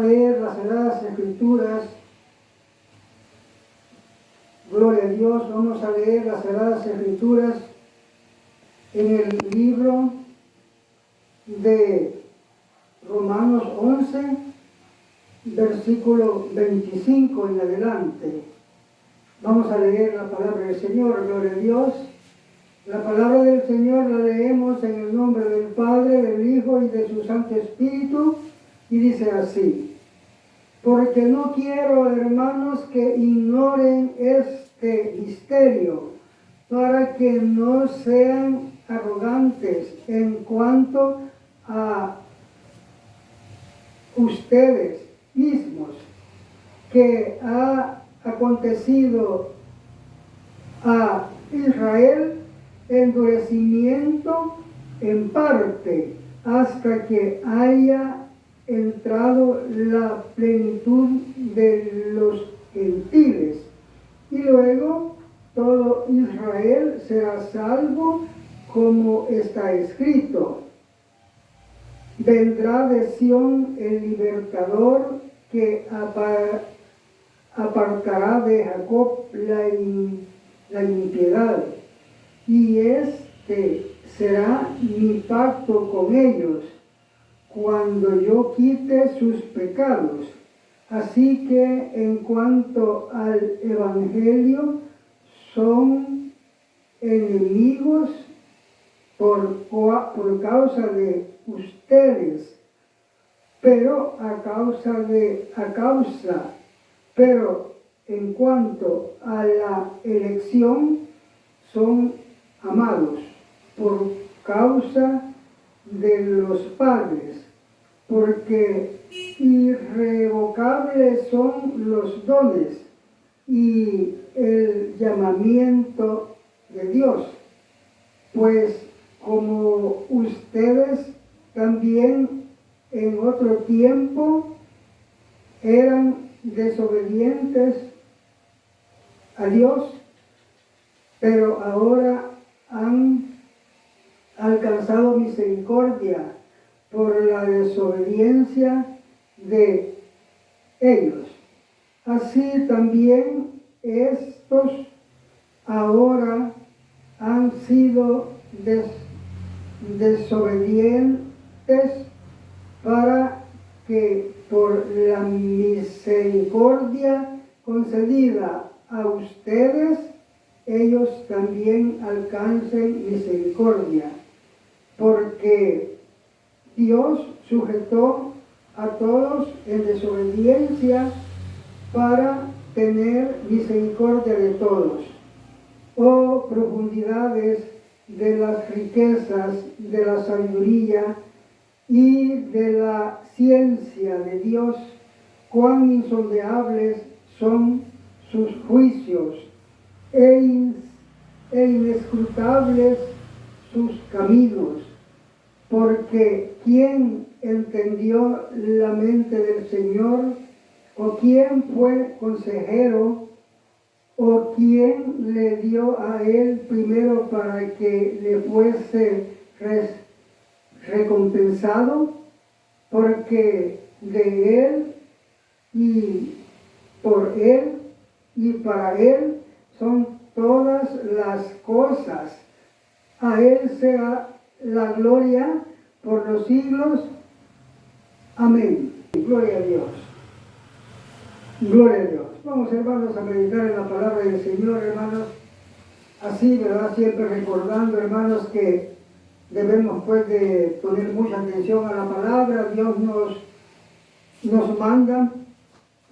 Leer las Sagradas Escrituras. Gloria a Dios. Vamos a leer las Sagradas Escrituras en el libro de Romanos 11, versículo 25 en adelante. Vamos a leer la palabra del Señor. Gloria a Dios. La palabra del Señor la leemos en el nombre del Padre, del Hijo y de su Santo Espíritu, y dice así: porque no quiero, hermanos, que ignoren este misterio, para que no sean arrogantes en cuanto a ustedes mismos, que ha acontecido a Israel endurecimiento en parte, hasta que haya entrado la plenitud de los gentiles, y luego todo Israel será salvo, como está escrito: vendrá de Sión el libertador, que apartará de Jacob la impiedad, y este será mi pacto con ellos, cuando yo quite sus pecados. Así que en cuanto al Evangelio, son enemigos por causa de ustedes, pero pero en cuanto a la elección, son amados por causa de los padres, porque irrevocables son los dones y el llamamiento de Dios, pues como ustedes también en otro tiempo eran desobedientes a Dios, pero ahora han alcanzado misericordia por la desobediencia de ellos. Así también estos ahora han sido desobedientes, para que por la misericordia concedida a ustedes, ellos también alcancen misericordia. Porque Dios sujetó a todos en desobediencia para tener misericordia de todos. Oh profundidades de las riquezas, de la sabiduría y de la ciencia de Dios, cuán insondables son sus juicios e inescrutables sus caminos. Porque ¿quién entendió la mente del Señor? ¿O quién fue consejero? ¿O quién le dio a él primero para que le fuese recompensado? Porque de él y por él y para él son todas las cosas. A él sea la gloria por los siglos. Amén. Gloria a Dios. Gloria a Dios. Vamos, hermanos, a meditar en la palabra del Señor, hermanos. Así, ¿verdad? Siempre recordando, hermanos, que debemos pues de poner mucha atención a la palabra. Dios nos manda,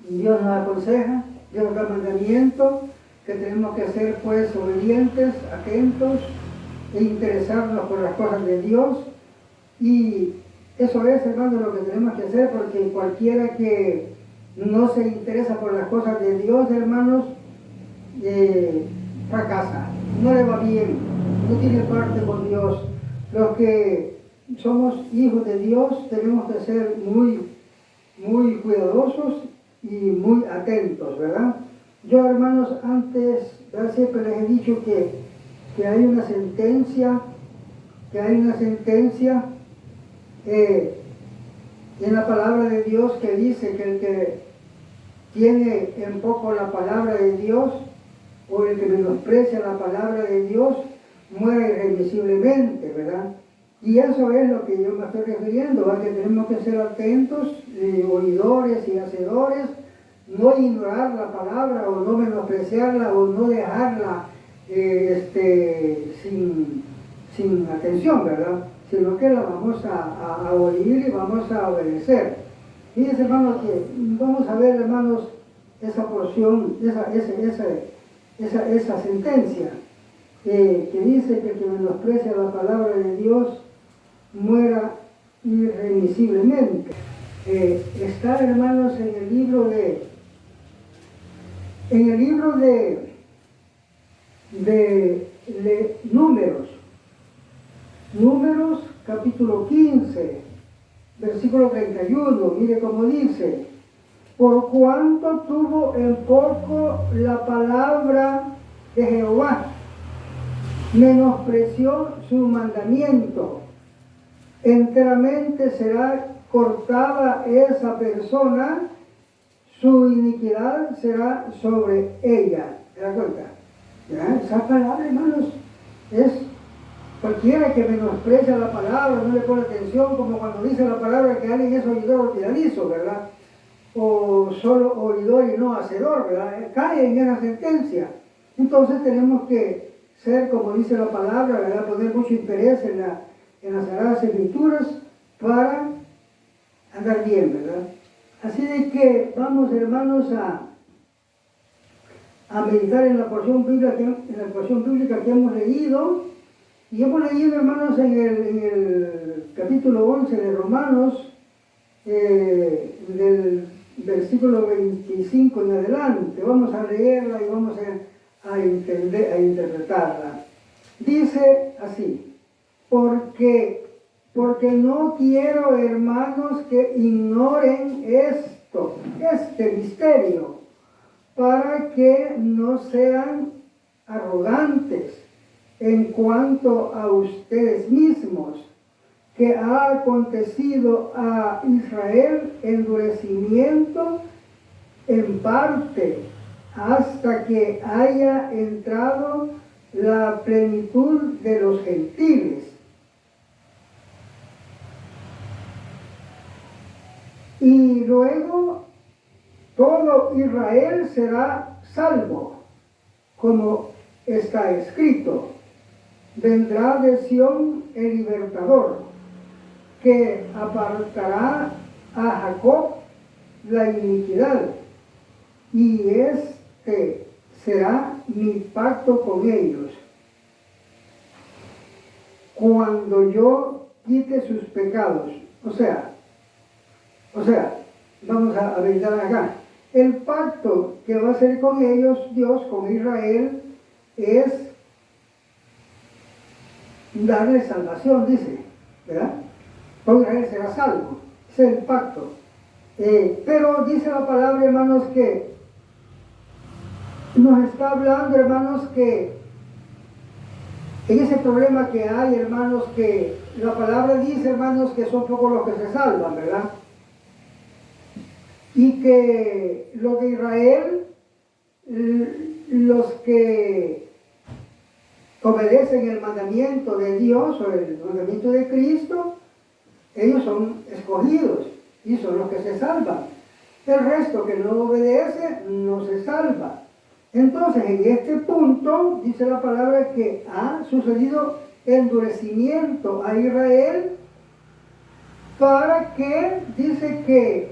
Dios nos aconseja, Dios nos da mandamiento, que tenemos que ser pues obedientes, atentos e interesarnos por las cosas de Dios. Y eso es, hermanos, lo que tenemos que hacer, porque cualquiera que no se interesa por las cosas de Dios, hermanos, fracasa, no le va bien, no tiene parte con Dios. Los que somos hijos de Dios tenemos que ser muy cuidadosos y muy atentos, ¿verdad? Yo, hermanos, antes siempre les he dicho que hay una sentencia en la palabra de Dios que dice que el que tiene en poco la palabra de Dios, o el que menosprecia la palabra de Dios, muere irremisiblemente, ¿verdad? Y eso es lo que yo me estoy refiriendo, ¿verdad? Que tenemos que ser atentos, oidores y hacedores, no ignorar la palabra o no menospreciarla o no dejarla sin atención, ¿verdad? Sino que la vamos a oír y vamos a obedecer. Fíjense, hermanos, que vamos a ver, hermanos, esa porción, esa sentencia que dice que el que menosprecia la palabra de Dios muera irremisiblemente. Está, hermanos, en el libro de Números capítulo 15, versículo 31, mire cómo dice: por cuanto tuvo en poco la palabra de Jehová, menospreció su mandamiento, enteramente será cortada esa persona, su iniquidad será sobre ella. ¿Se da cuenta? ¿Ya? Esa palabra, hermanos, es cualquiera que menosprecia la palabra, no le pone atención, como cuando dice la palabra que alguien es oidor olvidadizo, ¿verdad? O solo oidor y no hacedor, ¿verdad? Cae en esa sentencia. Entonces tenemos que ser, como dice la palabra, ¿verdad? Poner mucho interés en las Sagradas Escrituras para andar bien, ¿verdad? Así de que vamos, hermanos, a meditar en la porción bíblica que hemos leído. Y hemos leído, hermanos, en el capítulo 11 de Romanos, del versículo 25 en adelante. Vamos a leerla y vamos a interpretarla. Dice así: porque no quiero, hermanos, que ignoren este misterio, para que no sean arrogantes en cuanto a ustedes mismos, que ha acontecido a Israel endurecimiento en parte, hasta que haya entrado la plenitud de los gentiles. Y luego todo Israel será salvo, como está escrito: vendrá de Sión el libertador, que apartará a Jacob la iniquidad, y este será mi pacto con ellos, cuando yo quite sus pecados. O sea, vamos a verificar acá. El pacto que va a hacer con ellos, Dios, con Israel, es darle salvación, dice, ¿verdad? Todo Israel será salvo. Ese es el pacto. Pero dice la palabra, hermanos, que nos está hablando, hermanos, que en ese problema que hay, hermanos, que la palabra dice, hermanos, que son pocos los que se salvan, ¿verdad? Y que los de Israel, los que obedecen el mandamiento de Dios o el mandamiento de Cristo, ellos son escogidos y son los que se salvan. El resto que no obedece no se salva. Entonces, en este punto dice la palabra que ha sucedido endurecimiento a Israel, para que dice que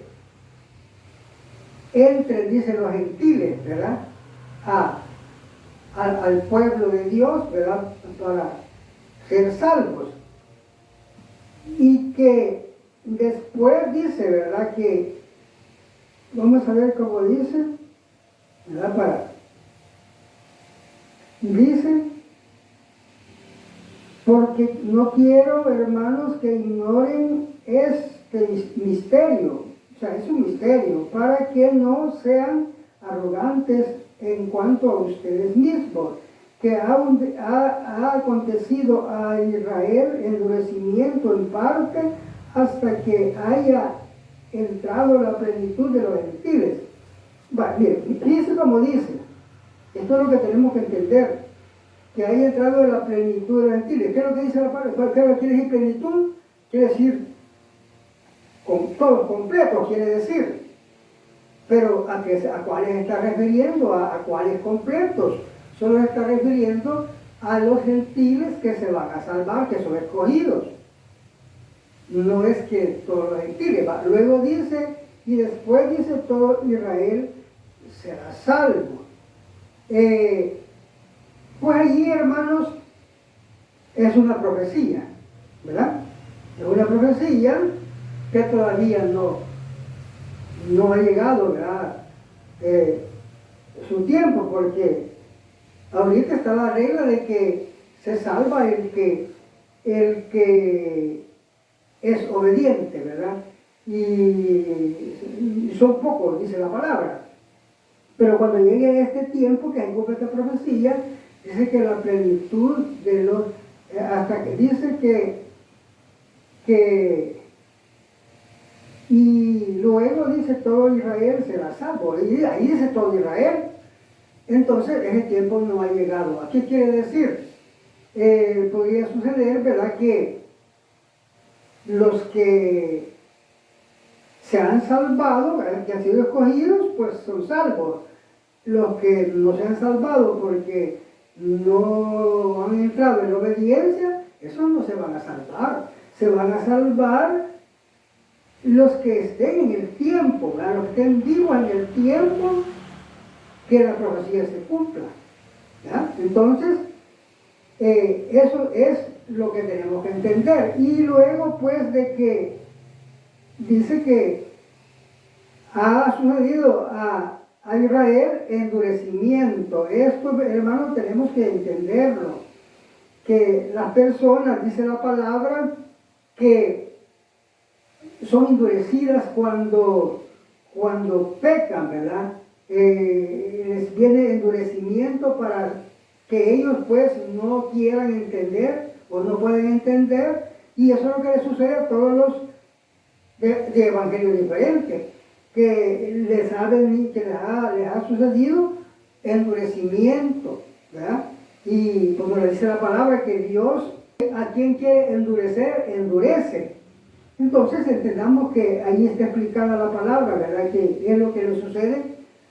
entren, dicen los gentiles, ¿verdad? Al pueblo de Dios, ¿verdad? Para ser salvos. Y que después dice, ¿verdad? Que vamos a ver cómo dice, ¿verdad? Dice: porque no quiero, hermanos, que ignoren este misterio. O sea, es un misterio, para que no sean arrogantes en cuanto a ustedes mismos, que ha acontecido a Israel endurecimiento en parte, hasta que haya entrado la plenitud de los gentiles. Bien, dice como dice, esto es lo que tenemos que entender, que haya entrado la plenitud de los gentiles. ¿Qué es lo que dice la palabra? ¿Qué quiere decir plenitud? Quiere decir con todos completos, quiere decir. Pero ¿a cuáles está refiriendo? ¿A cuáles completos? Solo está refiriendo a los gentiles que se van a salvar, que son escogidos. No es que todos los gentiles. Luego dice, y después dice, todo Israel será salvo. Pues allí, hermanos, es una profecía, ¿verdad? Es una profecía que todavía no ha llegado, ¿verdad? Su tiempo, porque ahorita está la regla de que se salva el que es obediente, ¿verdad? Y son pocos, dice la palabra. Pero cuando llegue este tiempo que hay completa profecía, dice que la plenitud de los, hasta que dice y luego dice todo Israel será salvo, y ahí dice todo Israel. Entonces ese tiempo no ha llegado. ¿Qué quiere decir? Podría suceder, ¿verdad?, que los que se han salvado, ¿verdad?, que han sido escogidos, pues son salvos. Los que no se han salvado porque no han entrado en la obediencia, esos no se van a salvar. Se van a salvar los que estén en el tiempo, ¿verdad?, los que estén vivos en el tiempo que la profecía se cumpla, ¿verdad? Entonces, eso es lo que tenemos que entender. Y luego, pues, de que dice que ha sucedido a Israel endurecimiento. Esto, hermanos, tenemos que entenderlo. Que las personas, dice la palabra, que son endurecidas cuando pecan, ¿verdad? Les viene endurecimiento para que ellos pues no quieran entender o no pueden entender, y eso es lo que les sucede a todos los de evangelios diferentes, que les ha sucedido endurecimiento, ¿verdad? Y como le dice la palabra, que Dios a quien quiere endurecer, endurece. Entonces entendamos que ahí está explicada la palabra, ¿verdad?, que es lo que le sucede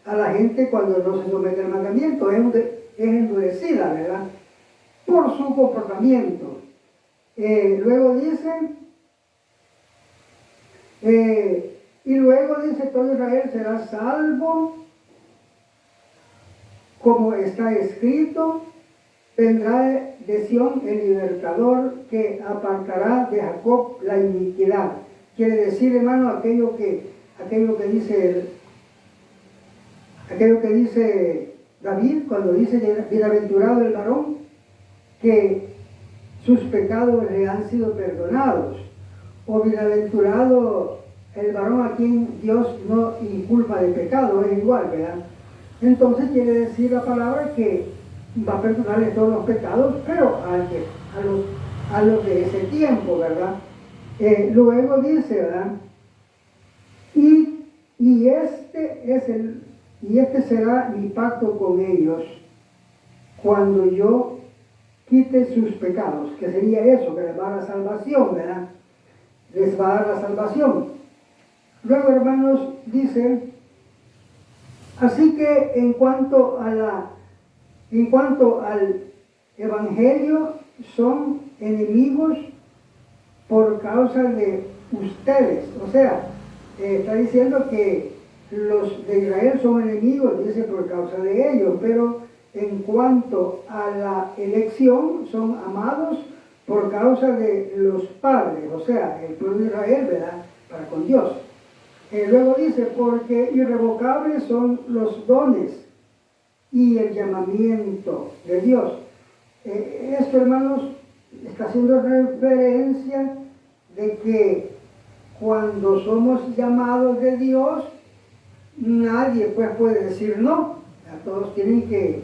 a la gente cuando no se somete al mandamiento, es endurecida, ¿verdad?, por su comportamiento. Luego dice, y luego dice, todo Israel será salvo, como está escrito, vendrá de Sión el libertador que apartará de Jacob la iniquidad. Quiere decir, hermano, aquello que dice David cuando dice bienaventurado el varón que sus pecados le han sido perdonados, o bienaventurado el varón a quien Dios no inculpa de pecado, es igual, ¿verdad? Entonces quiere decir la palabra que va a perdonarle todos los pecados, pero a los de ese tiempo, ¿verdad? Luego dice, ¿verdad? Y este será mi pacto con ellos cuando yo quite sus pecados, que sería eso, que les va a dar la salvación, ¿verdad? Les va a dar la salvación. Luego, hermanos, dice, así que en cuanto al evangelio, son enemigos por causa de ustedes. O sea, está diciendo que los de Israel son enemigos, dice, por causa de ellos, pero en cuanto a la elección, son amados por causa de los padres, o sea, el pueblo de Israel, ¿verdad?, para con Dios. Luego dice, porque irrevocables son los dones y el llamamiento de Dios. Esto, hermanos, está haciendo referencia de que cuando somos llamados de Dios, nadie pues puede decir no. Todos tienen que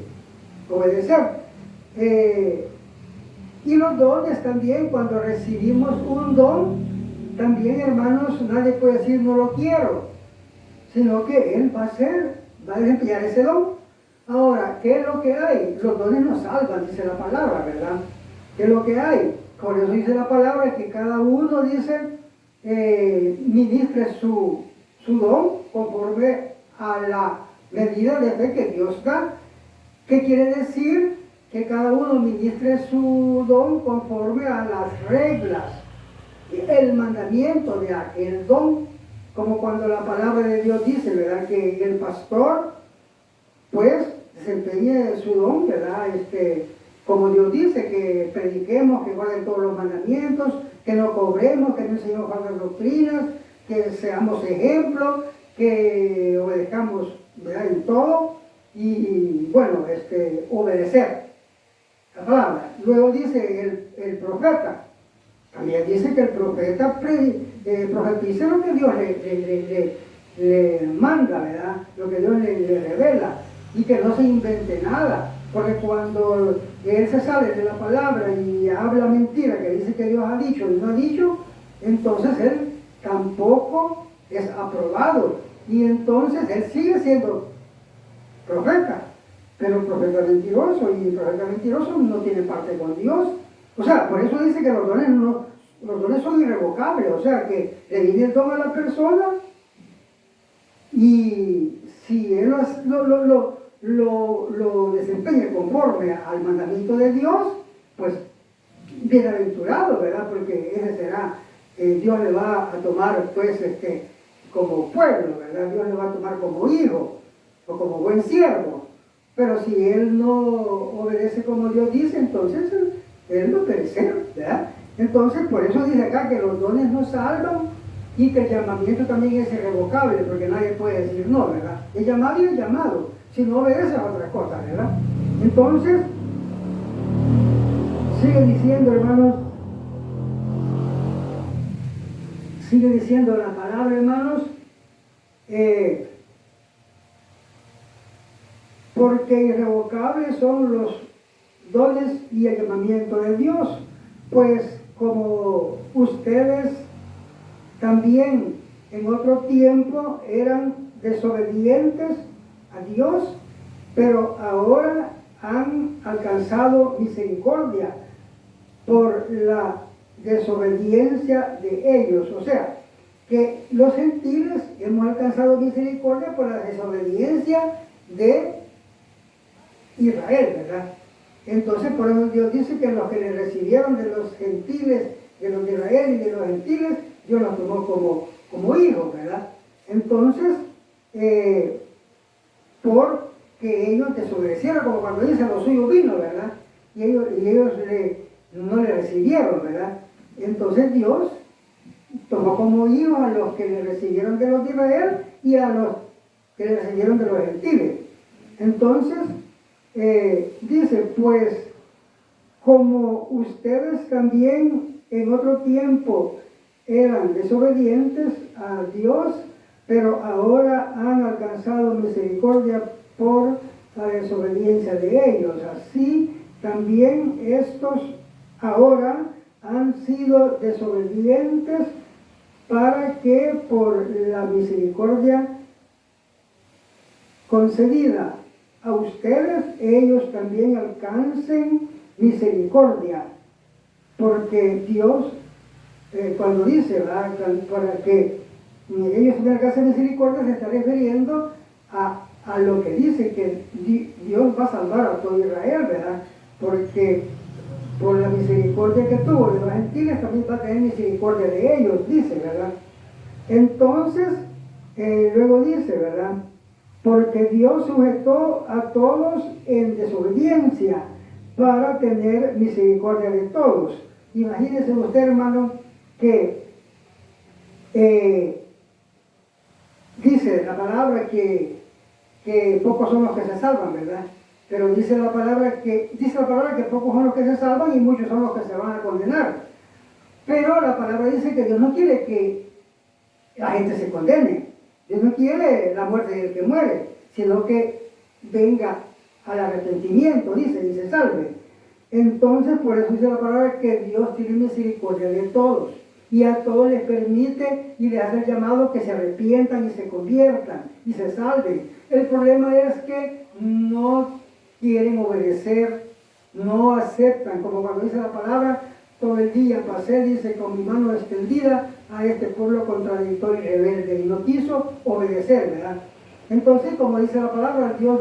obedecer. Y los dones también, cuando recibimos un don, también, hermanos, nadie puede decir no lo quiero, sino que Él va a desempeñar ese don. Ahora, ¿qué es lo que hay? Los dones nos salvan, dice la palabra, ¿verdad? ¿Qué es lo que hay? Por eso dice la palabra que cada uno dice, ministre su don conforme a la medida de fe que Dios da. ¿Qué quiere decir? Que cada uno ministre su don conforme a las reglas, el mandamiento de aquel don, como cuando la palabra de Dios dice, ¿verdad? Que el pastor, pues, desempeñe su don, ¿verdad? Como Dios dice, que prediquemos, que guarden todos los mandamientos, que no cobremos, que no enseñemos falsas doctrinas, que seamos ejemplos, que obedezcamos, ¿verdad? En todo, y bueno, obedecer la palabra. Luego dice el profeta, también dice que el profeta profetiza lo que Dios le manda, ¿verdad? Lo que Dios le revela, y que no se invente nada, porque cuando él se sale de la palabra y habla mentira, que dice que Dios ha dicho y no ha dicho, entonces él tampoco es aprobado, y entonces él sigue siendo profeta, pero profeta mentiroso, y profeta mentiroso no tiene parte con Dios. O sea, por eso dice que los dones son irrevocables, o sea, que le viene el don a la persona, y si él lo desempeña conforme al mandamiento de Dios, pues bienaventurado, ¿verdad? Porque ese será, Dios le va a tomar, pues, como pueblo, ¿verdad? Dios le va a tomar como hijo o como buen siervo. Pero si él no obedece como Dios dice, entonces él va a perecer, ¿verdad? Entonces, por eso dice acá que los dones nos salvan y que el llamamiento también es irrevocable, porque nadie puede decir no, ¿verdad? El llamado y el llamado, si no obedece a otra cosa, ¿verdad? Entonces, sigue diciendo, hermanos, sigue diciendo la palabra, hermanos, porque irrevocables son los dones y el llamamiento de Dios, pues como ustedes también en otro tiempo eran desobedientes a Dios, pero ahora han alcanzado misericordia por la desobediencia de ellos. O sea, que los gentiles hemos alcanzado misericordia por la desobediencia de Israel, ¿verdad? Entonces, por eso Dios dice que los que le recibieron de los gentiles, de los de Israel y de los gentiles, Dios los tomó como hijos, ¿verdad? Entonces, porque ellos desobedecieron, como cuando dice lo suyo vino, ¿verdad? Y ellos no le recibieron, ¿verdad? Entonces Dios tomó como hijos a los que le recibieron de los de Israel y a los que le recibieron de los gentiles. Entonces, dice, pues, como ustedes también en otro tiempo eran desobedientes a Dios, pero ahora han alcanzado misericordia por la desobediencia de ellos. Así también estos ahora han sido desobedientes para que por la misericordia concedida a ustedes, ellos también alcancen misericordia. Porque Dios, cuando dice, ¿verdad?, para que ellos alcancen misericordia, se está refiriendo a lo que dice, que Dios va a salvar a todo Israel, ¿verdad? Porque por la misericordia que tuvo de los gentiles, también va a tener misericordia de ellos, dice, ¿verdad? Entonces, luego dice, ¿verdad?, porque Dios sujetó a todos en desobediencia para tener misericordia de todos. Imagínese usted, hermano, que dice la palabra que pocos son los que se salvan, ¿verdad? Pero dice la palabra que pocos son los que se salvan y muchos son los que se van a condenar. Pero la palabra dice que Dios no quiere que la gente se condene. Dios no quiere la muerte del que muere, sino que venga al arrepentimiento, dice, y se salve. Entonces, por eso dice la palabra que Dios tiene misericordia de todos. y a todos les permite y les hace el llamado que se arrepientan y se conviertan y se salven. El problema es que no quieren obedecer, no aceptan, como cuando dice la palabra, todo el día pasé, dice, con mi mano extendida a este pueblo contradictorio y rebelde, y no quiso obedecer, ¿verdad? Entonces, como dice la palabra, Dios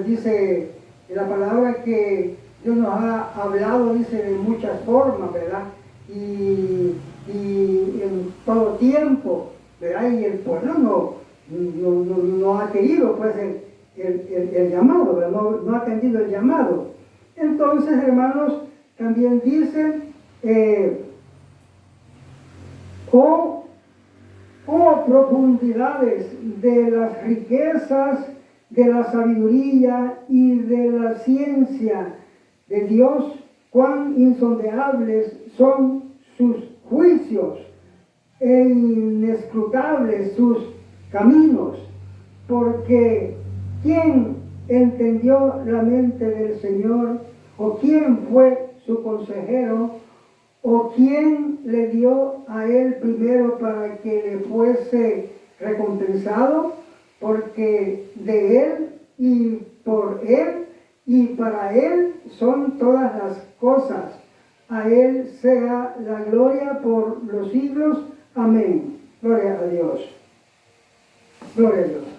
dice la palabra que Dios nos ha hablado, dice, de muchas formas, ¿verdad? Y en todo tiempo, ¿verdad? Y el pueblo no ha querido, pues, el llamado, ¿verdad? No ha atendido el llamado. Entonces, hermanos, también dice, oh profundidades de las riquezas, de la sabiduría y de la ciencia de Dios, cuán insondeables son sus juicios e inescrutables sus caminos, porque ¿quién entendió la mente del Señor? ¿O quién fue su consejero? ¿O quién le dio a él primero para que le fuese recompensado? Porque de él y por él y para él son todas las cosas. A él sea la gloria por los siglos. Amén. Gloria a Dios. Gloria a Dios.